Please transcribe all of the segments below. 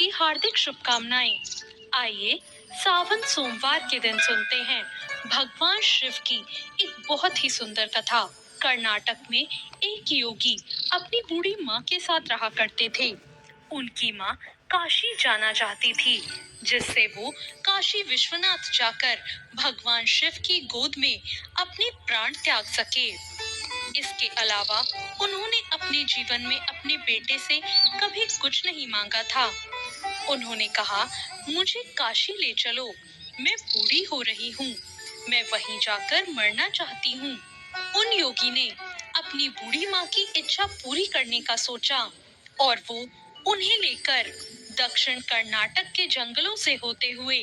की हार्दिक शुभकामनाएं। आइए सावन सोमवार के दिन सुनते हैं भगवान शिव की एक बहुत ही सुंदर कथा। कर्नाटक में एक योगी अपनी बूढ़ी माँ के साथ रहा करते थे। उनकी माँ काशी जाना चाहती थी, जिससे वो काशी विश्वनाथ जाकर भगवान शिव की गोद में अपने प्राण त्याग सके। इसके अलावा उन्होंने अपने जीवन में अपने बेटे से कभी कुछ नहीं मांगा था। उन्होंने कहा, मुझे काशी ले चलो, मैं बूढ़ी हो रही हूँ, मैं वहीं जाकर मरना चाहती हूँ। उन योगी ने अपनी बूढ़ी माँ की इच्छा पूरी करने का सोचा और वो उन्हें लेकर दक्षिण कर्नाटक के जंगलों से होते हुए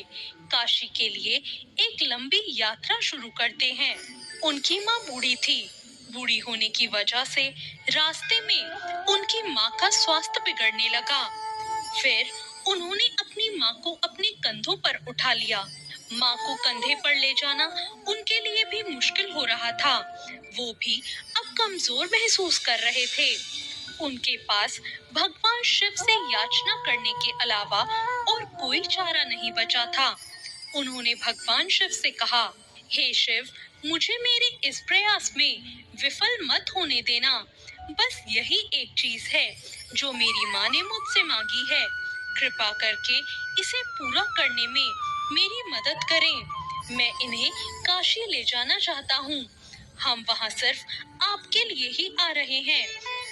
काशी के लिए एक लंबी यात्रा शुरू करते हैं। उनकी माँ बूढ़ी थी। बूढ़ी होने की वजह से रास्ते में उनकी माँ का स्वास्थ्य बिगड़ने लगा। फिर उन्होंने अपनी माँ को अपने कंधों पर उठा लिया। माँ को कंधे पर ले जाना उनके लिए भी मुश्किल हो रहा था। वो भी अब कमजोर महसूस कर रहे थे। उनके पास भगवान शिव से याचना करने के अलावा और कोई चारा नहीं बचा था। उन्होंने भगवान शिव से कहा, हे शिव, मुझे मेरे इस प्रयास में विफल मत होने देना। बस यही एक चीज है जो मेरी माँ ने मुझसे मांगी है। कृपा करके इसे पूरा करने में मेरी मदद करें। मैं इन्हें काशी ले जाना चाहता हूँ। हम वहाँ सिर्फ आपके लिए ही आ रहे हैं।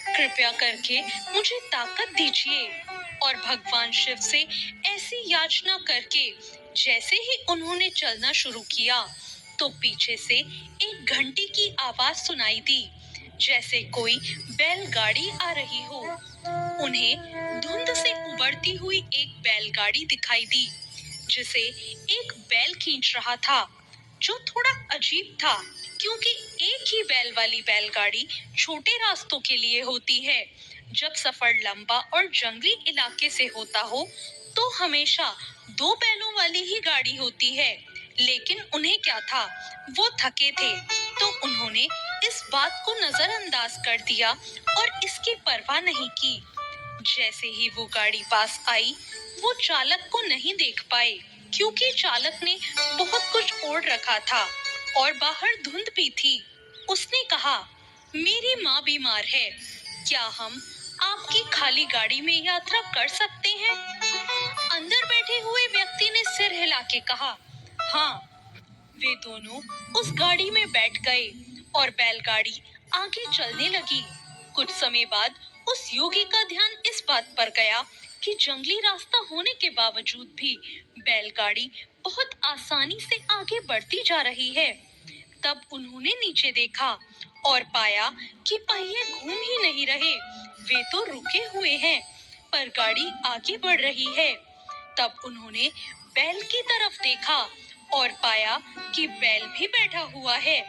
कृपया करके मुझे ताकत दीजिए। और भगवान शिव से ऐसी याचना करके जैसे ही उन्होंने चलना शुरू किया, तो पीछे से एक घंटी की आवाज सुनाई दी, जैसे कोई बैलगाड़ी आ रही हो। उन्हें धुंध से उबड़ती हुई एक बैलगाड़ी दिखाई दी, जिसे एक बैल खींच रहा था, जो थोड़ा अजीब था, क्योंकि एक ही बैल वाली बैलगाड़ी छोटे रास्तों के लिए होती है। जब सफर लंबा और जंगली इलाके से होता हो, तो हमेशा दो बैलों वाली ही गाड़ी होती है। लेकिन उन्हें क्या था, वो थके थे, तो उन्होंने इस बात को नजरअंदाज कर दिया और इसकी परवाह नहीं की। जैसे ही वो गाड़ी पास आई, वो चालक को नहीं देख पाए, क्योंकि चालक ने बहुत कुछ ओढ़ रखा था और बाहर धुंध भी थी। उसने कहा, मेरी माँ बीमार है, क्या हम आपकी खाली गाड़ी में यात्रा कर सकते हैं? अंदर बैठे हुए व्यक्ति ने सिर हिला के कहा, हाँ। वे दोनों उस गाड़ी में बैठ गए और बैलगाड़ी आगे चलने लगी। कुछ समय बाद उस योगी का ध्यान इस बात पर गया कि जंगली रास्ता होने के बावजूद भी बैलगाड़ी बहुत आसानी से आगे बढ़ती जा रही है। तब उन्होंने नीचे देखा और पाया कि पहिए घूम ही नहीं रहे, वे तो रुके हुए हैं, पर गाड़ी आगे बढ़ रही है। तब उन्होंने बैल की तरफ देखा और पाया कि बैल भी बैठा हुआ है,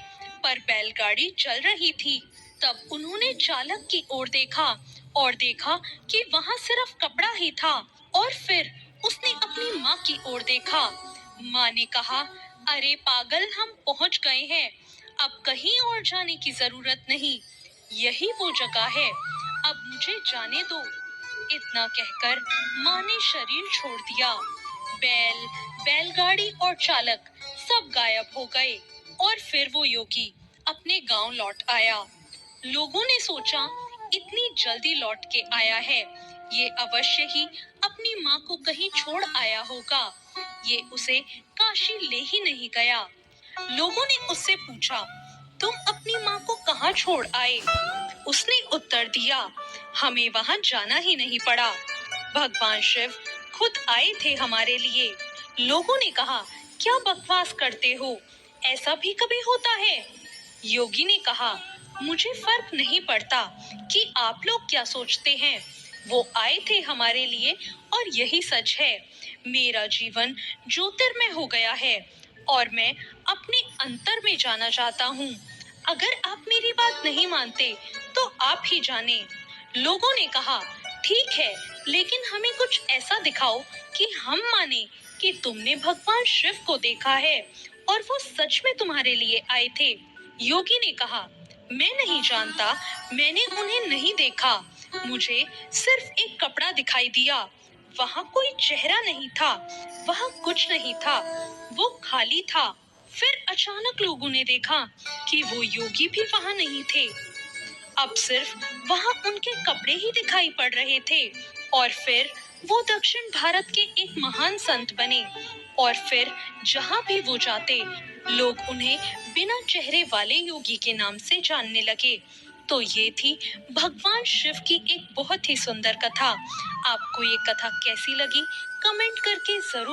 पर बैलगाड़ी चल रही थी। तब उन्होंने चालक की ओर देखा और देखा कि वहाँ सिर्फ कपड़ा ही था। और फिर उसने अपनी माँ की ओर देखा। माँ ने कहा, अरे पागल, हम पहुँच गए हैं, अब कहीं और जाने की जरूरत नहीं, यही वो जगह है, अब मुझे जाने दो। इतना कहकर माँ ने शरीर छोड़ दिया। बैल, बैलगाड़ी और चालक सब गायब हो गए और फिर वो योगी अपने गांव लौट आया। लोगों ने सोचा, इतनी जल्दी लौट के आया है, ये अवश्य ही अपनी माँ को कहीं छोड़ आया होगा, ये उसे काशी ले ही नहीं गया। लोगों ने उससे पूछा, तुम अपनी माँ को कहाँ छोड़ आए? उसने उत्तर दिया, हमें वहाँ जाना ही नहीं पड़ा, भगवान शिव खुद आए थे हमारे लिए। लोगों ने कहा, क्या बकवास करते हो, ऐसा भी कभी होता है? योगी ने कहा, मुझे फर्क नहीं पड़ता कि आप लोग क्या सोचते हैं, वो आए थे हमारे लिए और यही सच है। मेरा जीवन ज्योतिर्मय हो गया है और मैं अपने अंतर में जाना चाहता हूँ। अगर आप मेरी बात नहीं मानते तो आप ही जाने। लोगों ने कहा, ठीक है, लेकिन हमें कुछ ऐसा दिखाओ कि हम माने कि तुमने भगवान शिव को देखा है और वो सच में तुम्हारे लिए आए थे। योगी ने कहा, मैं नहीं जानता, मैंने उन्हें नहीं देखा, मुझे सिर्फ एक कपड़ा दिखाई दिया। वहां कोई चेहरा नहीं था, वहां कुछ नहीं था, वो खाली था। फिर अचानक लोगों ने देखा कि वो योगी भी वहां नहीं थे। अब सिर्फ वहां उनके कपड़े ही दिखाई पड़ रहे थे। और फिर वो दक्षिण भारत के एक महान संत बने। और फिर जहां भी वो जाते, लोग उन्हें बिना चेहरे वाले योगी के नाम से जानने लगे। तो ये थी भगवान शिव की एक बहुत ही सुंदर कथा। आपको ये कथा कैसी लगी? कमेंट करके जरूर